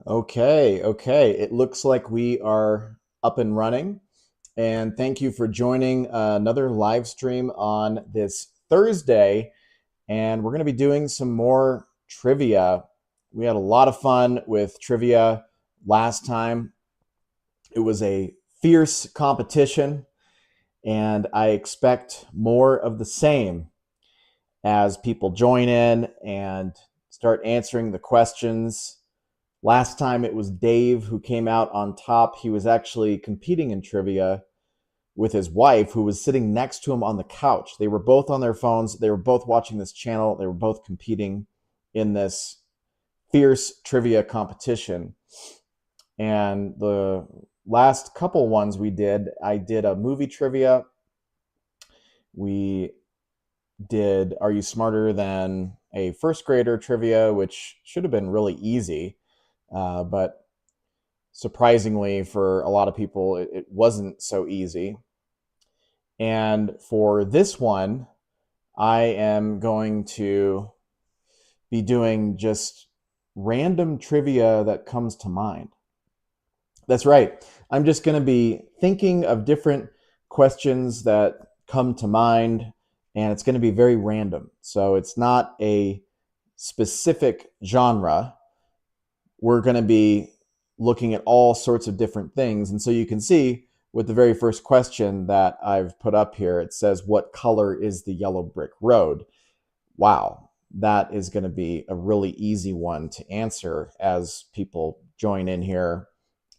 Okay. It looks like we are up and running. And thank you for joining another live stream on this Thursday. And we're going to be doing some more trivia. We had a lot of fun with trivia last time. It was a fierce competition, and I expect more of the same as people join in and start answering the questions. Last time it was Dave who came out on top. He was actually competing in trivia with his wife, who was sitting next to him on the couch. They were both on their phones. They were both watching this channel. They were both competing in this fierce trivia competition. And the last couple ones we did, I did a movie trivia. We did Are You Smarter Than a First Grader trivia, which should have been really easy. But surprisingly, for a lot of people, it wasn't so easy. And for this one, I am going to be doing just random trivia that comes to mind. That's right. I'm just going to be thinking of different questions that come to mind, and it's going to be very random. So it's not a specific genre. We're going to be looking at all sorts of different things. And so you can see with the very first question that I've put up here, it says, what color is the yellow brick road? Wow, that is going to be a really easy one to answer as people join in here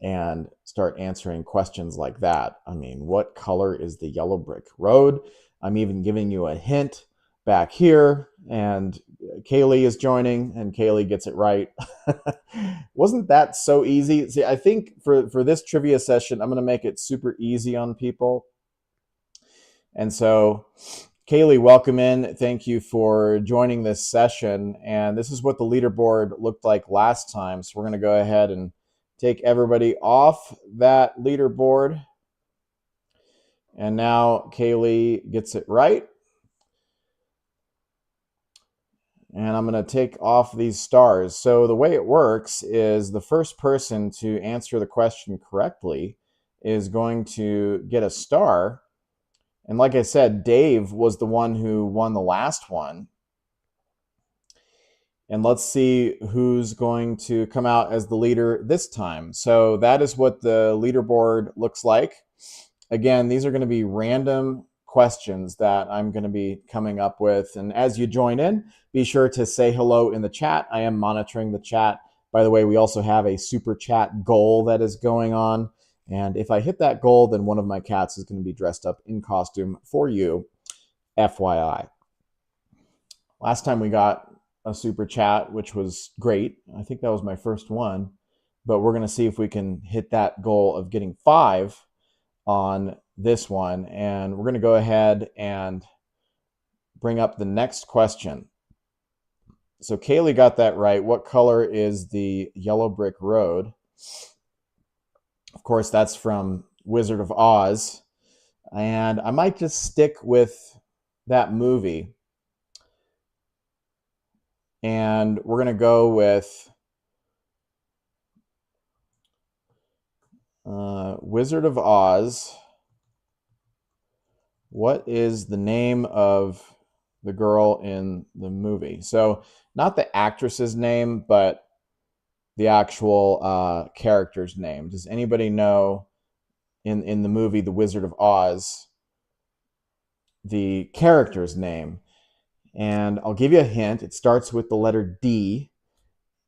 and start answering questions like that. I mean, what color is the yellow brick road? I'm even giving you a hint back here, and Kaylee is joining, and Kaylee gets it right. Wasn't that so easy? See, I think for this trivia session, I'm going to make it super easy on people. And so, Kaylee, welcome in. Thank you for joining this session. And this is what the leaderboard looked like last time. So we're going to go ahead and take everybody off that leaderboard. And now Kaylee gets it right. And I'm going to take off these stars. So the way it works is the first person to answer the question correctly is going to get a star. And like I said, Dave was the one who won the last one. And let's see who's going to come out as the leader this time. So that is what the leaderboard looks like. Again, these are going to be random questions that I'm going to be coming up with. And as you join in, be sure to say hello in the chat. I am monitoring the chat. By the way, we also have a super chat goal that is going on. And if I hit that goal, then one of my cats is going to be dressed up in costume for you, FYI. Last time we got a super chat, which was great. I think that was my first one. But we're going to see if we can hit that goal of getting 5 on this one. And we're going to go ahead and bring up the next question. So Kaylee got that right. What color is the yellow brick road? Of course, that's from Wizard of Oz. And I might just stick with that movie. And we're going to go with Wizard of Oz. What is the name of the girl in the movie? So not the actress's name, but the actual character's name. Does anybody know in the movie The Wizard of Oz the character's name? And I'll give you a hint. It starts with the letter D,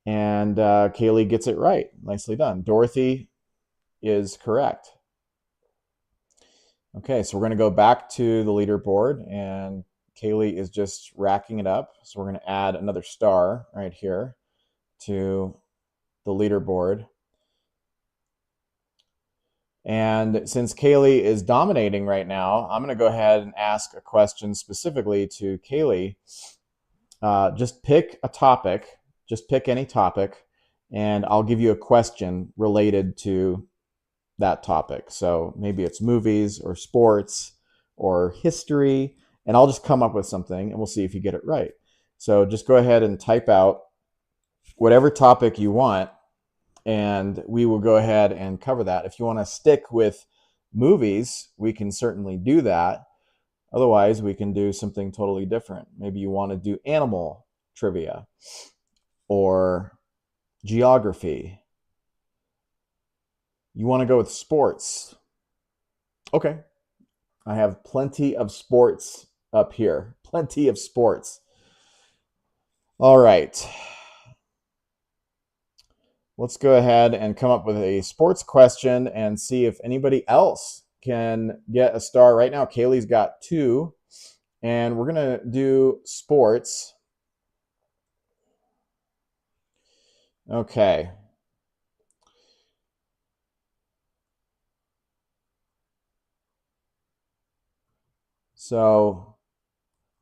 and Kaylee gets it right. Nicely done. Dorothy is correct. Okay, so we're going to go back to the leaderboard, and Kaylee is just racking it up. So we're going to add another star right here to the leaderboard. And since Kaylee is dominating right now, I'm going to go ahead and ask a question specifically to Kaylee. Just pick a topic, just pick any topic, and I'll give you a question related to that topic. So maybe it's movies or sports or history, and I'll just come up with something and we'll see if you get it right. So just go ahead and type out whatever topic you want, and we will go ahead and cover that. If you want to stick with movies, we can certainly do that. Otherwise, we can do something totally different. Maybe you want to do animal trivia or geography. You want to go with sports. Okay. I have plenty of sports up here. Plenty of sports. All right. Let's go ahead and come up with a sports question and see if anybody else can get a star. Right now, Kaylee's got 2, and we're going to do sports. Okay. So,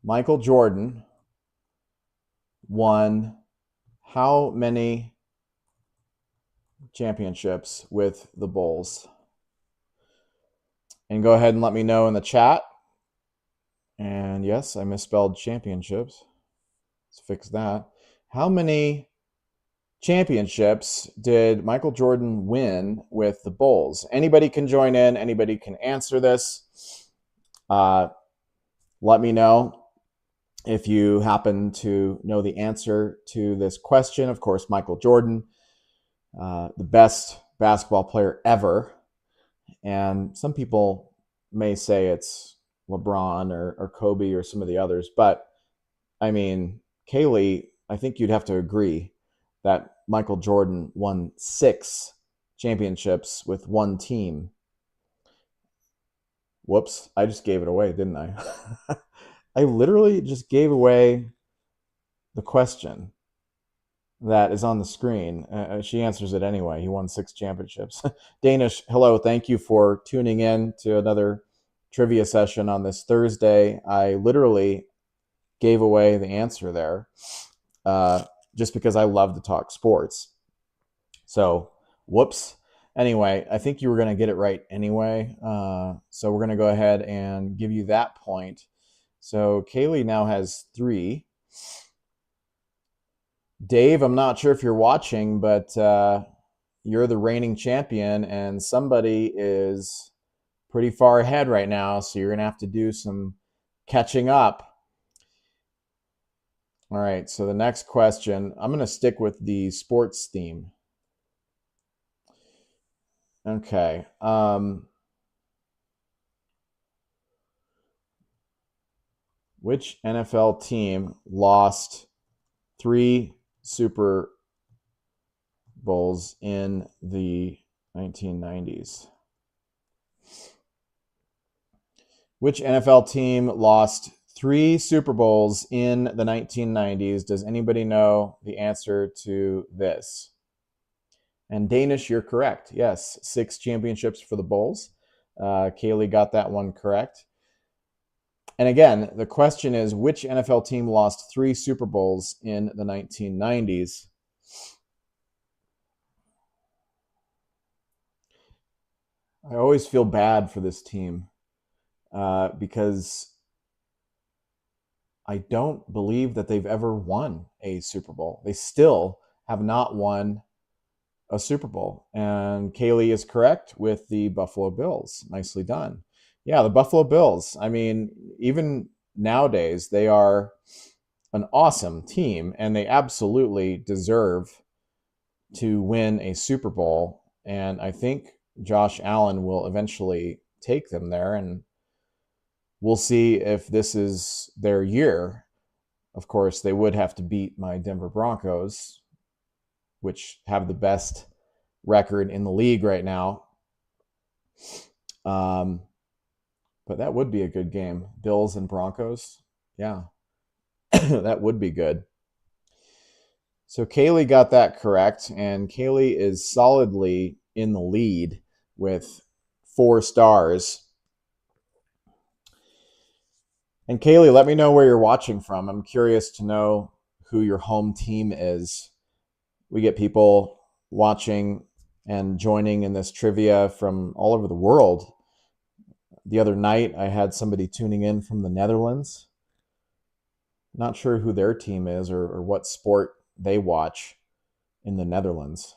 Michael Jordan won how many championships with the Bulls? And go ahead and let me know in the chat. And yes, I misspelled championships. Let's fix that. How many championships did Michael Jordan win with the Bulls? Anybody can join in. Anybody can answer this. Let me know if you happen to know the answer to this question. Of course, Michael Jordan, the best basketball player ever. And some people may say it's LeBron or Kobe or some of the others. But, I mean, Kaylee, I think you'd have to agree that Michael Jordan won 6 championships with one team. Whoops, I just gave it away, didn't I? I literally just gave away the question that is on the screen. She answers it anyway. He won 6 championships. Danish, hello. Thank you for tuning in to another trivia session on this Thursday. I literally gave away the answer there just because I love to talk sports. So, whoops. Anyway, I think you were going to get it right anyway. So we're going to go ahead and give you that point. So Kaylee now has 3. Dave, I'm not sure if you're watching, but you're the reigning champion, and somebody is pretty far ahead right now, so you're going to have to do some catching up. All right, so the next question, I'm going to stick with the sports theme. Okay. Which NFL team lost 3 Super Bowls in the 1990s? Which NFL team lost 3 Super Bowls in the 1990s? Does anybody know the answer to this? And Danish, you're correct. Yes, 6 championships for the Bulls. Kaylee got that one correct. And again, the question is, which NFL team lost 3 Super Bowls in the 1990s? I always feel bad for this team because I don't believe that they've ever won a Super Bowl. They still have not won a Super Bowl. And Kaylee is correct with the Buffalo Bills. Nicely done. Yeah, the Buffalo Bills. I mean, even nowadays, they are an awesome team, and they absolutely deserve to win a Super Bowl. And I think Josh Allen will eventually take them there, and we'll see if this is their year. Of course, they would have to beat my Denver Broncos, which have the best record in the league right now. But that would be a good game. Bills and Broncos. Yeah, that would be good. So Kaylee got that correct, and Kaylee is solidly in the lead with 4 stars. And Kaylee, let me know where you're watching from. I'm curious to know who your home team is. We get people watching and joining in this trivia from all over the world. The other night, I had somebody tuning in from the Netherlands. Not sure who their team is or what sport they watch in the Netherlands.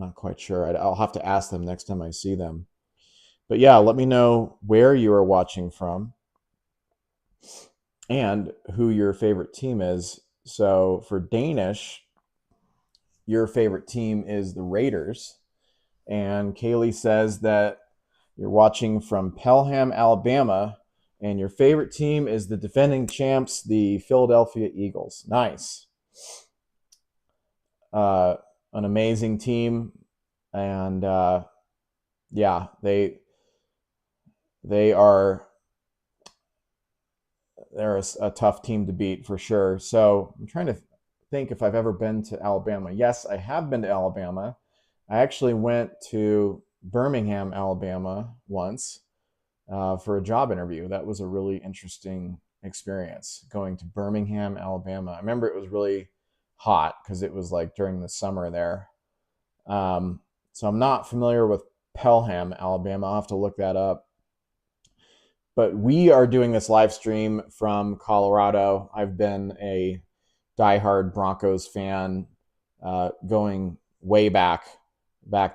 Not quite sure. I'll have to ask them next time I see them. But yeah, let me know where you are watching from and who your favorite team is. So for Danish, your favorite team is the Raiders. And Kaylee says that you're watching from Pelham, Alabama, and your favorite team is the defending champs, the Philadelphia Eagles. Nice. An amazing team. And yeah, they are they're a tough team to beat for sure. So I'm trying to think if I've ever been to Alabama. Yes, I have been to Alabama. I actually went to Birmingham, Alabama once for a job interview. That was a really interesting experience going to Birmingham, Alabama. I remember it was really hot because it was like during the summer there. So I'm not familiar with Pelham, Alabama. I'll have to look that up. But we are doing this live stream from Colorado. I've been a diehard Broncos fan going way back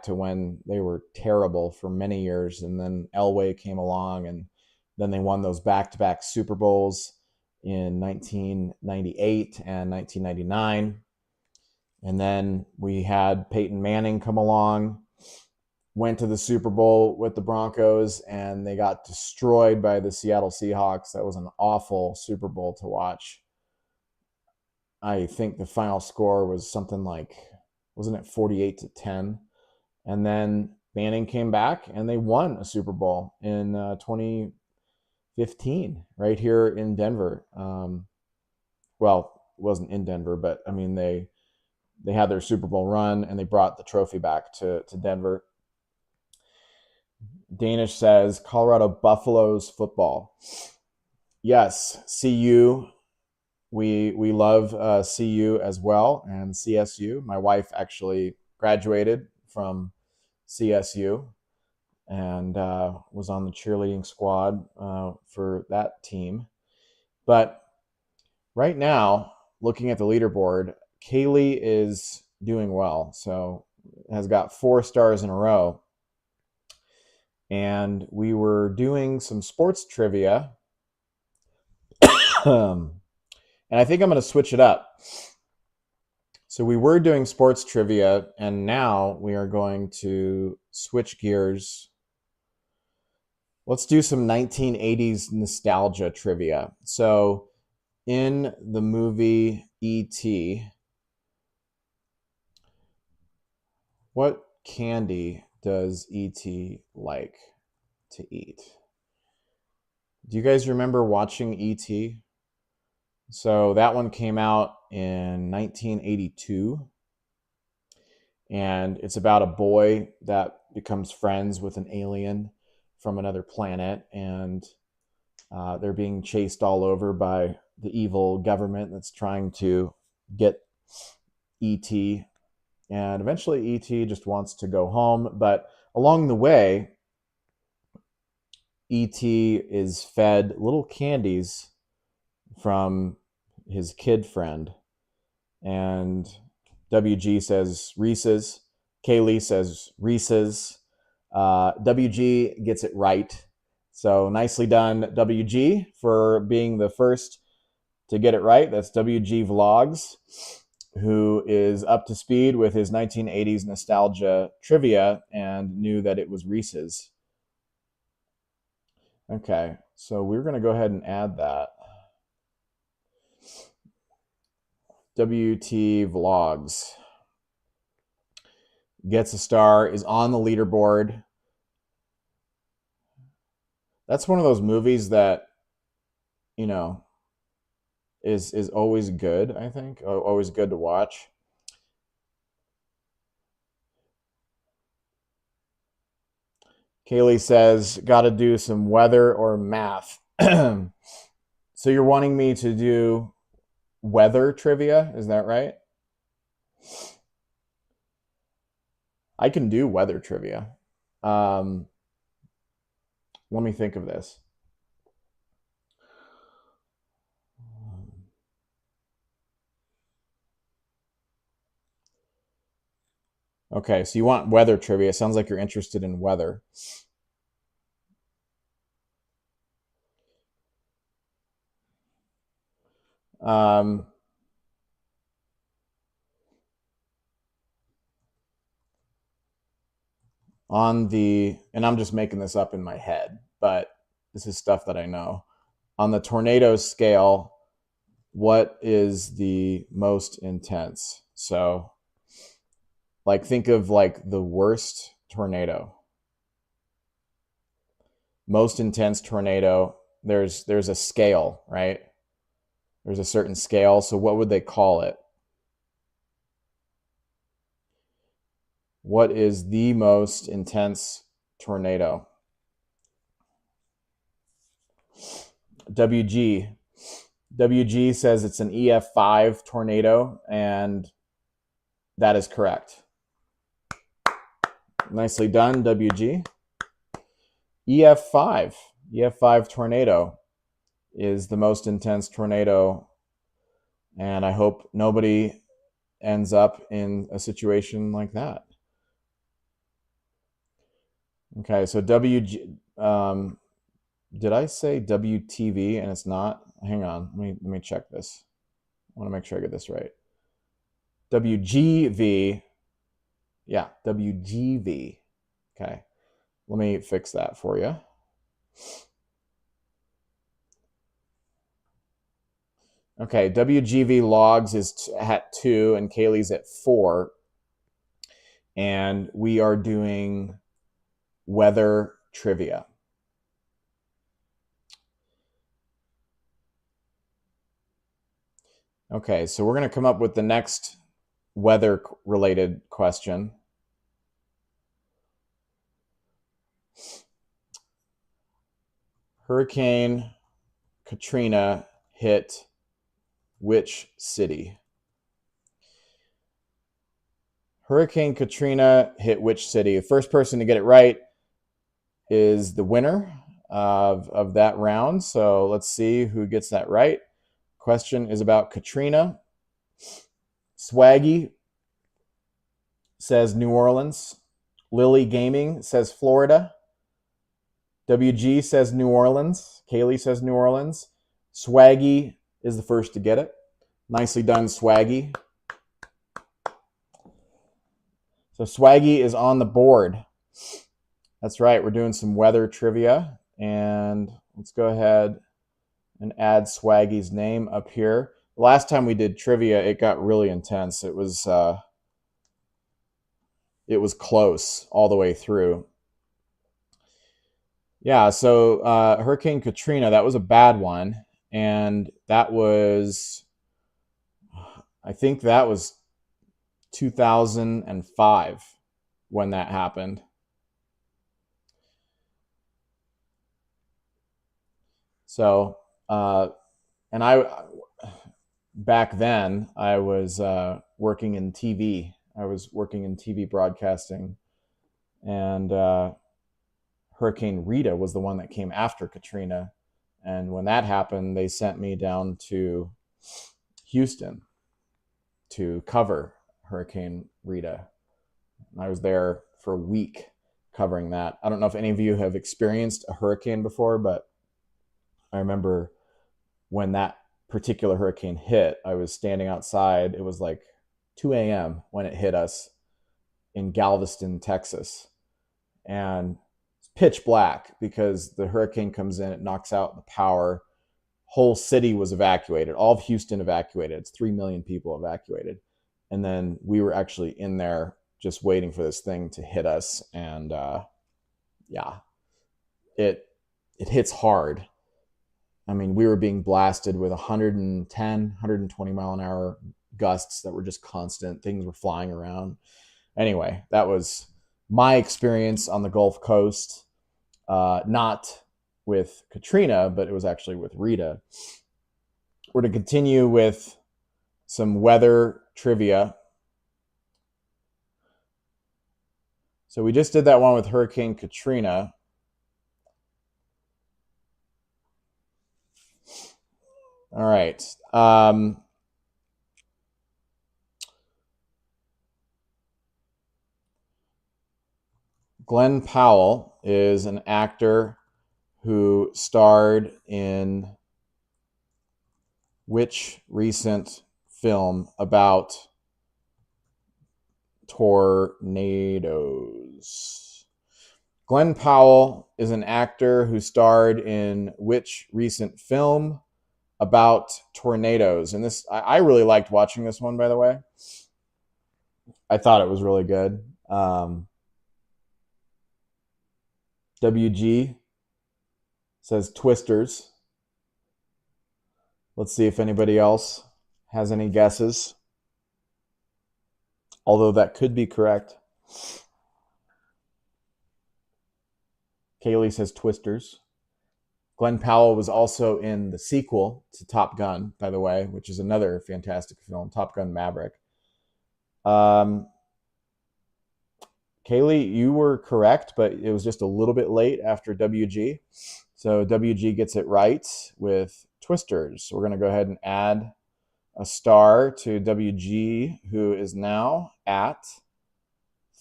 to when they were terrible for many years. And then Elway came along, and then they won those back-to-back Super Bowls in 1998 and 1999. And then we had Peyton Manning come along, went to the Super Bowl with the Broncos, and they got destroyed by the Seattle Seahawks. That was an awful Super Bowl to watch. I think the final score was something like, wasn't it 48-10? And then Manning came back and they won a Super Bowl in 2015 right here in Denver. Well, it wasn't in Denver, but I mean, they had their Super Bowl run and they brought the trophy back to Denver. Danish says Colorado Buffaloes football. Yes, CU. We love CU as well, and CSU. My wife actually graduated from CSU and was on the cheerleading squad for that team. But right now, looking at the leaderboard, Kaylee is doing well. So has got 4 stars in a row. And we were doing some sports trivia. And I think I'm going to switch it up. So we were doing sports trivia, and now we are going to switch gears. Let's do some 1980s nostalgia trivia. So in the movie E.T., what candy does E.T. like to eat? Do you guys remember watching E.T.? So that one came out in 1982. And it's about a boy that becomes friends with an alien from another planet. And they're being chased all over by the evil government that's trying to get E.T. And eventually E.T. just wants to go home. But along the way, E.T. is fed little candies from his kid friend. And WG says Reese's. Kaylee says Reese's. WG gets it right. So nicely done, WG, for being the first to get it right. That's WG Vlogs, who is up to speed with his 1980s nostalgia trivia and knew that it was Reese's. Okay, so we're going to go ahead and add that. WT Vlogs gets a star, is on the leaderboard. That's one of those movies that, you know, is always good, I think. Always good to watch. Kaylee says, got to do some weather or math. So you're wanting me to do weather trivia, is that right? I can do weather trivia. Let me think of this. Okay, so you want weather trivia. Sounds like you're interested in weather. Um, and I'm just making this up in my head, but this is stuff that I know. On the tornado scale, what is the most intense? So, like, think of like the worst tornado, most intense tornado. There's a scale, right? There's a certain scale. So, what would they call it? What is the most intense tornado? WG. WG says it's an EF5 tornado, and that is correct. Nicely done, WG. EF5. EF5 tornado is the most intense tornado, and I hope nobody ends up in a situation like that. Okay, so WG. Did I say WTV and it's not? Hang on, let me check this. I want to make sure I get this right. WGV. Yeah, WGV. Okay, let me fix that for you. Okay, WGV logs is at 2 and Kaylee's at 4. And we are doing weather trivia. Okay, so we're going to come up with the next weather related question. Hurricane Katrina hit which city? Hurricane Katrina hit which city? The first person to get it right is the winner of that round. So let's see who gets that right. Question is about Katrina. Swaggy says New Orleans. Lily Gaming says Florida. WG says New Orleans. Kaylee says New Orleans. Swaggy is the first to get it. Nicely done, Swaggy. So Swaggy is on the board. That's right. We're doing some weather trivia. And let's go ahead and add Swaggy's name up here. The last time we did trivia, it got really intense. It was close all the way through. Yeah, so Hurricane Katrina, that was a bad one. And that was, I think that was 2005 when that happened. So, and back then, I was working in TV. I was working in TV broadcasting. And Hurricane Rita was the one that came after Katrina. And when that happened, they sent me down to Houston to cover Hurricane Rita. And I was there for a week covering that. I don't know if any of you have experienced a hurricane before, but I remember when that particular hurricane hit, I was standing outside. It was like 2 a.m. when it hit us in Galveston, Texas. And it's pitch black because the hurricane comes in, it knocks out the power. Whole city was evacuated. All of Houston evacuated. It's 3 million people evacuated. And then we were actually in there just waiting for this thing to hit us. And yeah, it hits hard. I mean, we were being blasted with 110, 120 mile an hour gusts that were just constant. Things were flying around. Anyway, that was my experience on the Gulf Coast. Not with Katrina, but it was actually with Rita. We're to continue with some weather trivia. So we just did that one with Hurricane Katrina. All right. Glenn Powell is an actor who starred in which recent film about tornadoes? Glenn Powell is an actor who starred in which recent film about tornadoes? And this, I really liked watching this one, by the way. I thought it was really good. WG says Twisters. Let's see if anybody else has any guesses. Although that could be correct. Kaylee says Twisters. Glenn Powell was also in the sequel to Top Gun, by the way, which is another fantastic film, Top Gun Maverick. Kaylee, you were correct, but it was just a little bit late after WG. So WG gets it right with Twisters. So we're going to go ahead and add a star to WG, who is now at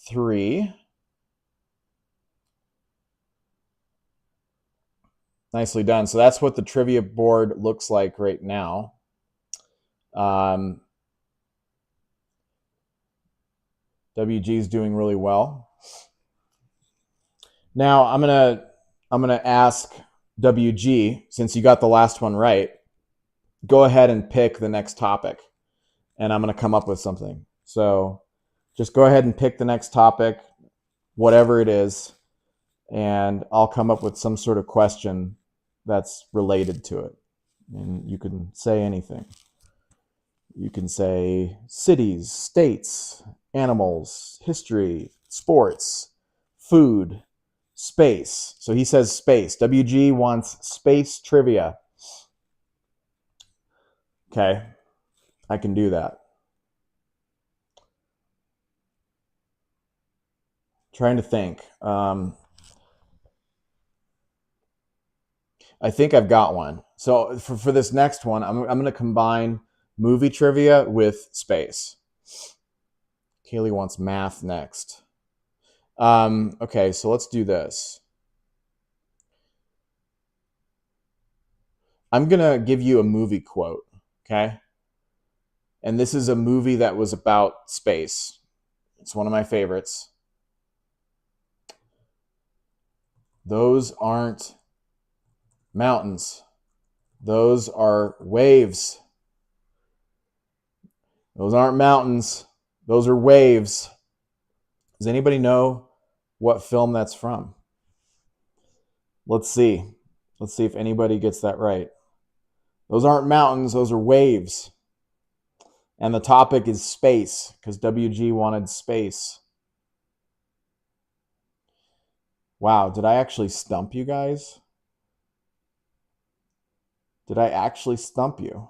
3. Nicely done. So that's what the trivia board looks like right now. WG is doing really well. Now I'm gonna ask WG, since you got the last one right, go ahead and pick the next topic, and I'm gonna come up with something. So just go ahead and pick the next topic, whatever it is, and I'll come up with some sort of question that's related to it. And you can say anything. You can say cities, states, animals, history, sports, food, space. So he says space. WG wants space trivia. Okay, I can do that. Trying to think. I think I've got one. So for this next one, I'm going to combine movie trivia with space. Kaylee wants math next. Okay, so let's do this. I'm going to give you a movie quote, okay? And this is a movie that was about space. It's one of my favorites. Those aren't mountains. Those are waves. Those aren't mountains. Those are waves. Does anybody know what film that's from? Let's see. Let's see if anybody gets that right. Those aren't mountains. Those are waves. And the topic is space, because WG wanted space. Wow, did I actually stump you guys? Did I actually stump you?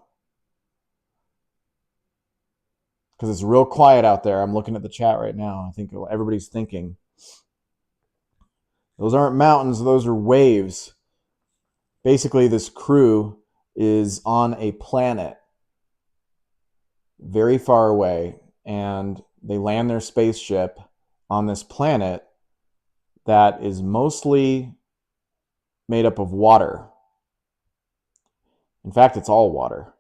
Because it's real quiet out there. I'm looking at the chat right now. I think everybody's thinking. Those aren't mountains. Those are waves. Basically, this crew is on a planet very far away, and they land their spaceship on this planet that is mostly made up of water. In fact, it's all water.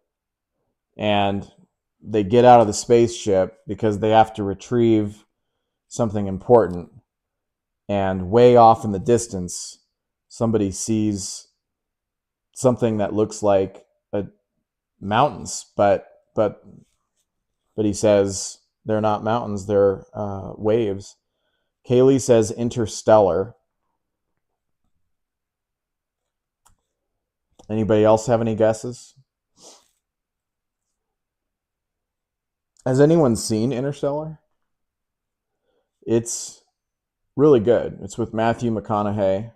And they get out of the spaceship because they have to retrieve something important. And way off in the distance, somebody sees something that looks like mountains, but he says they're not mountains, they're waves. Kaylee says Interstellar. Anybody else have any guesses? Has anyone seen Interstellar? It's really good. It's with Matthew McConaughey,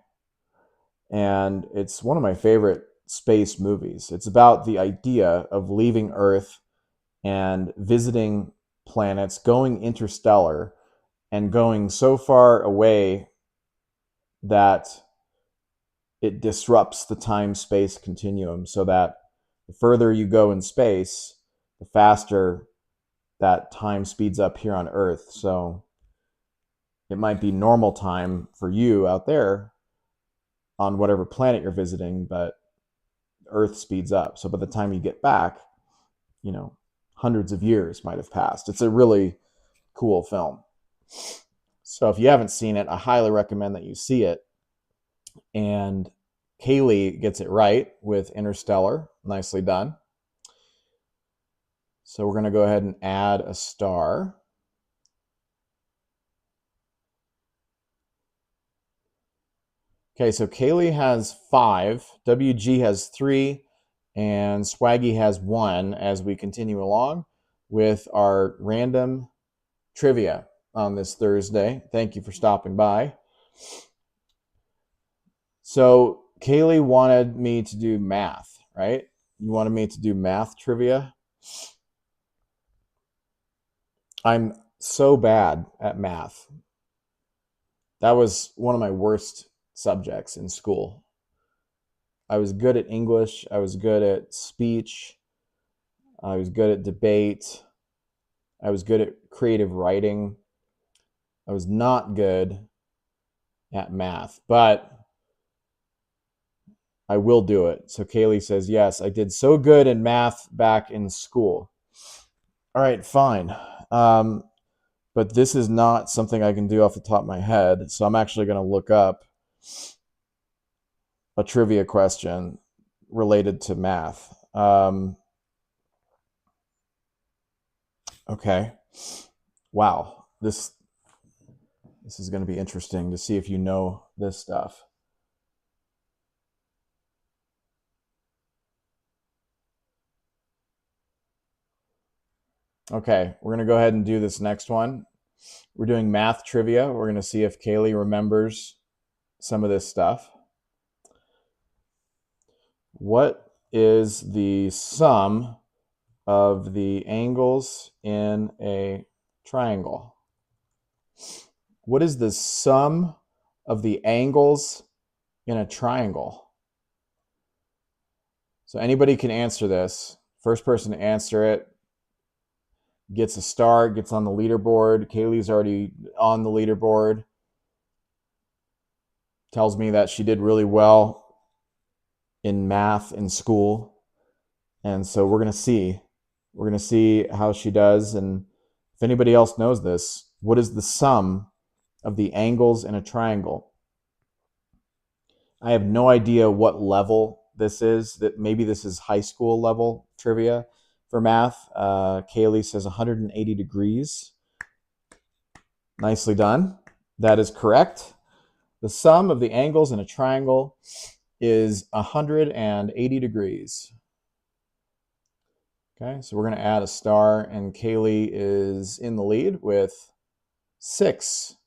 and it's one of my favorite space movies. It's about the idea of leaving Earth and visiting planets, going interstellar, and going so far away that it disrupts the time-space continuum, so that the further you go in space, the faster that time speeds up here on Earth. So it might be normal time for you out there on whatever planet you're visiting, but Earth speeds up. So by the time you get back, you know, hundreds of years might have passed. It's a really cool film. So if you haven't seen it, I highly recommend that you see it. And Kaylee gets it right with Interstellar. Nicely done. So we're going to go ahead and add a star. Okay, so Kaylee has 5, WG has 3, and Swaggy has 1 as we continue along with our random trivia on this Thursday. Thank you for stopping by. So Kaylee wanted me to do math, right? You wanted me to do math trivia? I'm so bad at math. That was one of my worst subjects in school. I was good at English. I was good at speech. I was good at debate. I was good at creative writing. I was not good at math, but I will do it. So Kaylee says, yes, I did so good in math back in school. All right, fine. But this is not something I can do off the top of my head. So I'm actually going to look up a trivia question related to math. Okay. Wow. This is going to be interesting to see if you know this stuff. Okay, we're going to go ahead and do this next one. We're doing math trivia. We're going to see if Kaylee remembers some of this stuff. What is the sum of the angles in a triangle? What is the sum of the angles in a triangle? So anybody can answer this. First person to answer it gets a star, gets on the leaderboard. Kaylee's already on the leaderboard. Tells me that she did really well in math in school. And so we're going to see. We're going to see how she does. And if anybody else knows this, what is the sum of the angles in a triangle? I have no idea what level this is. That maybe this is high school level trivia for math. Kaylee says 180 degrees. Nicely done. That is correct. The sum of the angles in a triangle is 180 degrees. Okay, so we're going to add a star, and Kaylee is in the lead with 6.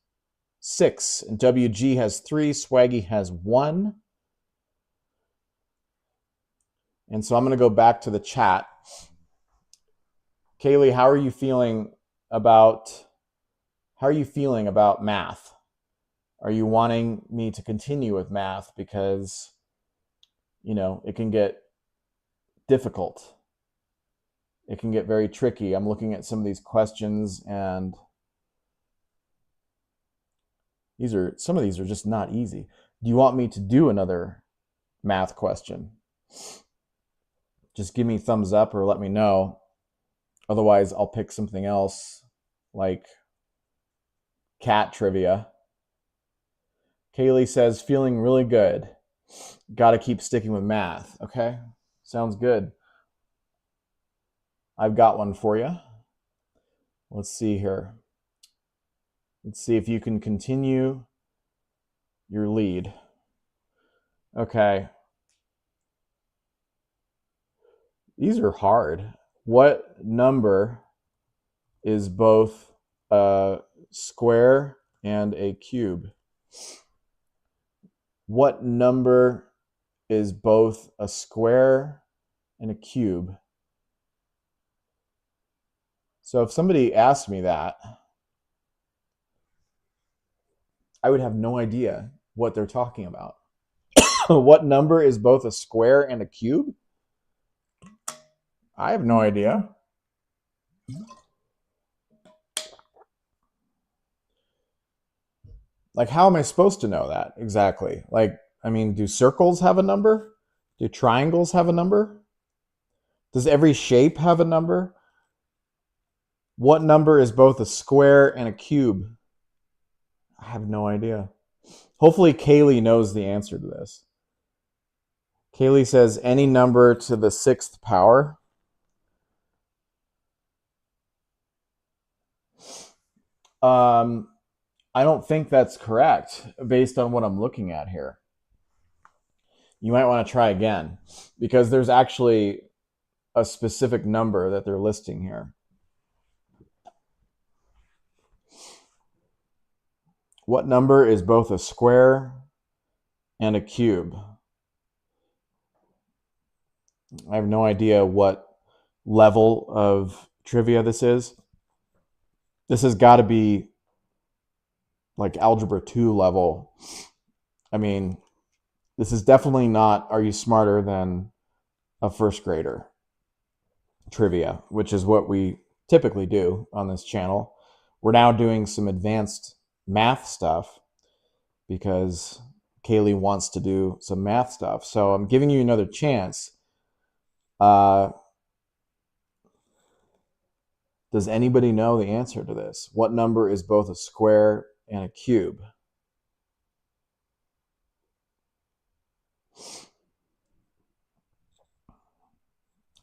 6. And WG has 3. Swaggy has 1. And so I'm going to go back to the chat. Kaylee, how are you feeling about math? Are you wanting me to continue with math because, you know, it can get difficult? It can get very tricky. I'm looking at some of these questions, and some of these are just not easy. Do you want me to do another math question? Just give me thumbs up or let me know. Otherwise, I'll pick something else like cat trivia. Kaylee says, feeling really good. Got to keep sticking with math. Okay, sounds good. I've got one for you. Let's see here. Let's see if you can continue your lead. Okay. These are hard. What number is both a square and a cube? What number is both a square and a cube? So if somebody asked me that, I would have no idea what they're talking about. What number is both a square and a cube? I have no idea. Like, how am I supposed to know that exactly? Like, I mean, do circles have a number? Do triangles have a number? Does every shape have a number? What number is both a square and a cube? I have no idea. Hopefully Kaylee knows the answer to this. Kaylee says any number to the 6th power. I don't think that's correct based on what I'm looking at here. You might want to try again because there's actually a specific number that they're listing here. What number is both a square and a cube? I have no idea what level of trivia this is. This has got to be like Algebra 2 level. I mean, this is definitely not Are You Smarter Than a First Grader trivia, which is what we typically do on this channel. We're now doing some advanced math stuff because Kaylee wants to do some math stuff. So I'm giving you another chance. Does anybody know the answer to this? What number is both a square and a cube?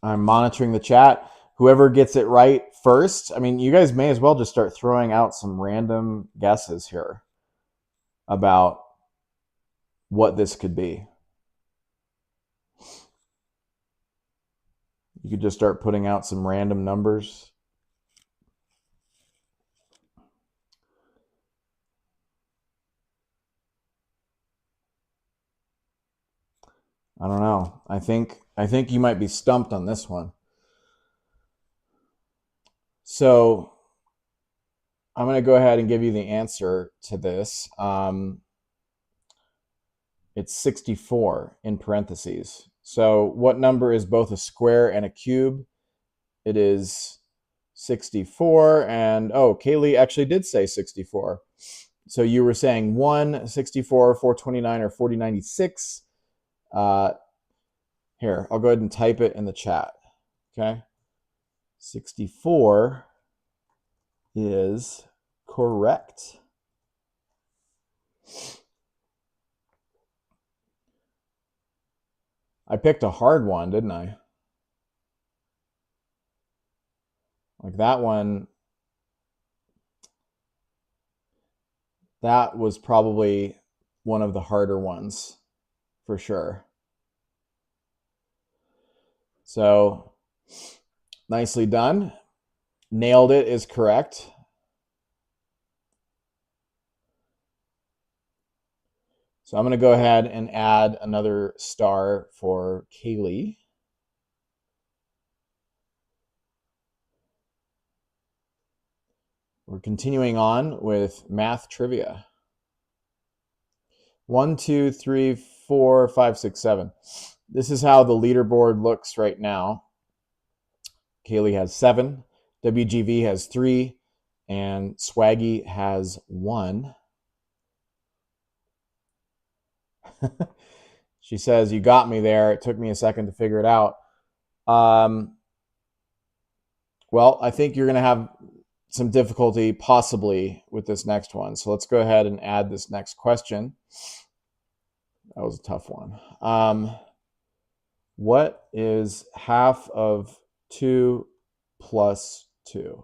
I'm monitoring the chat. Whoever gets it right first, I mean, you guys may as well just start throwing out some random guesses here about what this could be. You could just start putting out some random numbers. I don't know. I think you might be stumped on this one. So I'm going to go ahead and give you the answer to this. It's 64 in parentheses. So what number is both a square and a cube? It is 64. And oh, Kaylee actually did say 64. So you were saying 1, 64, 429, or 4096. Here, I'll go ahead and type it in the chat. Okay. 64 is correct. I picked a hard one, didn't I? Like that one, that was probably one of the harder ones for sure. So nicely done. Nailed it is correct. So I'm going to go ahead and add another star for Kaylee. We're continuing on with math trivia. 1, 2, 3, 4, 5, 6, 7. This is how the leaderboard looks right now. Kaylee has 7, WGV has 3, and Swaggy has 1. She says, you got me there. It took me a second to figure it out. Well, I think you're going to have some difficulty possibly with this next one. So let's go ahead and add this next question. That was a tough one. What is half of 2 plus 2?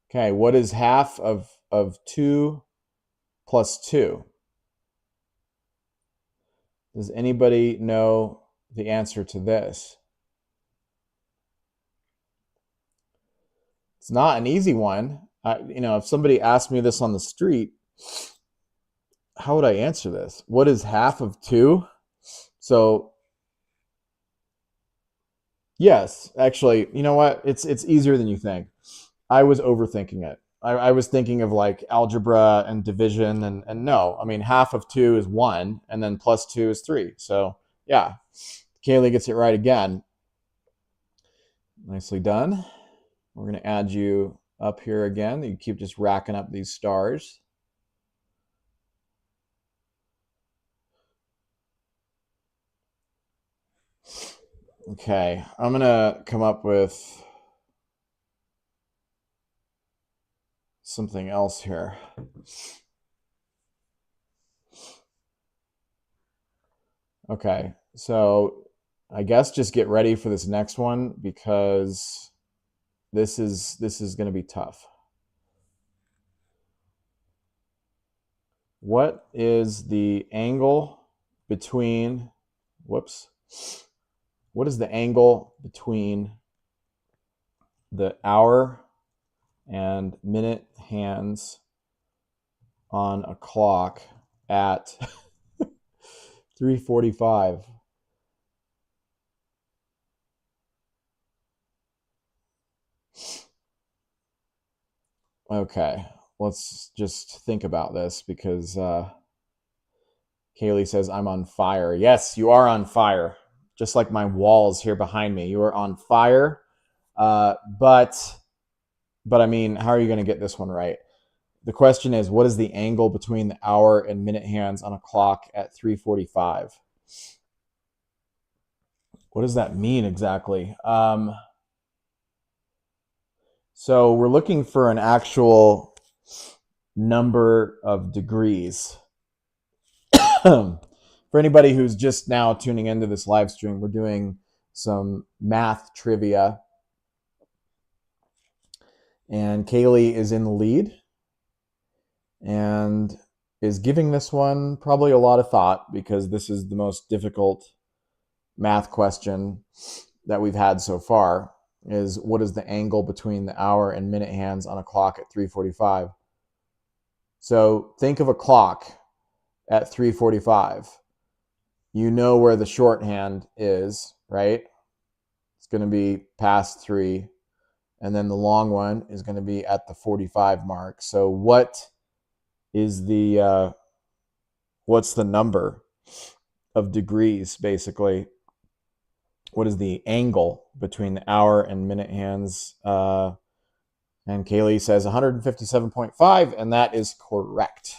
Okay, what is half of 2 plus 2? Does anybody know the answer to this? It's not an easy one. If somebody asked me this on the street, how would I answer this? What is half of 2? So yes, actually, you know what? It's easier than you think. I was overthinking it. I was thinking of like algebra and division, and no, I mean, half of 2 is 1, and then plus 2 is 3. So yeah, Kaylee gets it right again. Nicely done. We're going to add you up here again. You keep just racking up these stars. Okay, I'm going to come up with something else here. Okay, so I guess just get ready for this next one because this is going to be tough. What is the angle between, whoops, what is the angle between the hour and minute hands on a clock at 3:45? Okay, let's just think about this because Kaylee says I'm on fire. Yes, you are on fire. Just like my walls here behind me. You are on fire. But I mean, how are you going to get this one right? The question is, what is the angle between the hour and minute hands on a clock at 3:45? What does that mean exactly? So we're looking for an actual number of degrees. For anybody who's just now tuning into this live stream, we're doing some math trivia. And Kaylee is in the lead and is giving this one probably a lot of thought because this is the most difficult math question that we've had so far, is what is the angle between the hour and minute hands on a clock at 3:45? So think of a clock at 3:45. You know where the shorthand is, right? It's going to be past 3, and then the long one is going to be at the 45 mark. So what is the what's the number of degrees, basically? What is the angle between the hour and minute hands? And Kaylee says 157.5, and that is correct.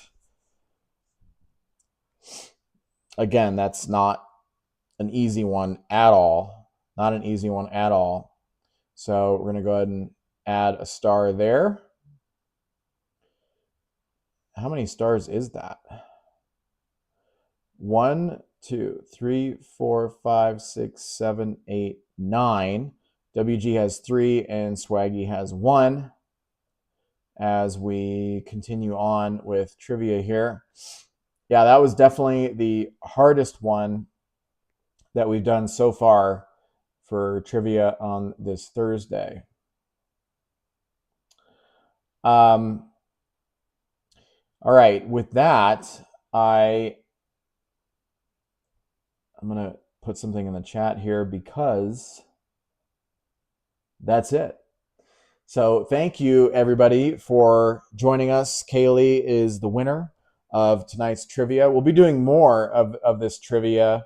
Again, that's not an easy one at all. Not an easy one at all. So we're going to go ahead and add a star there. How many stars is that? 1, 2, 3, 4, 5, 6, 7, 8, 9. WG has 3 and Swaggy has 1. As we continue on with trivia here. Yeah, that was definitely the hardest one that we've done so far for trivia on this Thursday. All right, with that, I'm going to put something in the chat here because that's it. So thank you, everybody, for joining us. Kaylee is the winner of tonight's trivia. We'll be doing more of this trivia.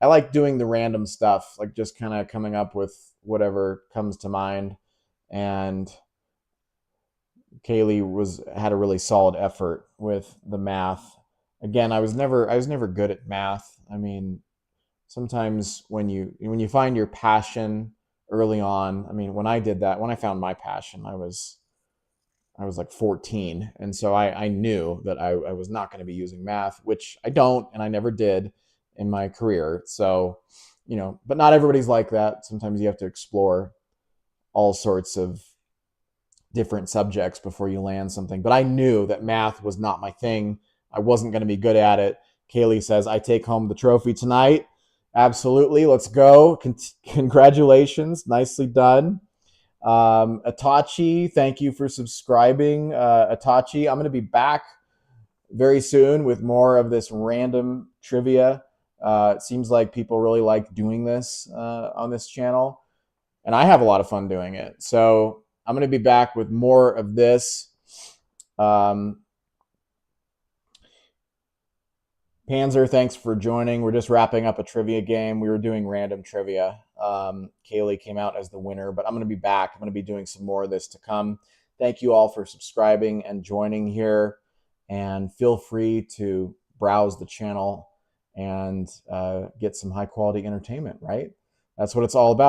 I like doing the random stuff, like just kind of coming up with whatever comes to mind. And Kaylee had a really solid effort with the math. Again, I was never good at math. I mean, sometimes when you find your passion early on, I mean, when I did that, when I found my passion, I was like 14. And so I knew that I was not going to be using math, which I don't, and I never did in my career. So, but not everybody's like that. Sometimes you have to explore all sorts of different subjects before you land something. But I knew that math was not my thing. I wasn't going to be good at it. Kaylee says, I take home the trophy tonight. Absolutely. Let's go. Congratulations. Nicely done. Atachi, thank you for subscribing. Atachi, I'm going to be back very soon with more of this random trivia. It seems like people really like doing this on this channel, and I have a lot of fun doing it. So I'm going to be back with more of this. Um, Panzer, thanks for joining. We're just wrapping up a trivia game. We were doing random trivia. Kaylee came out as the winner, but I'm going to be back. I'm going to be doing some more of this to come. Thank you all for subscribing and joining here. And feel free to browse the channel and get some high quality entertainment, right? That's what it's all about.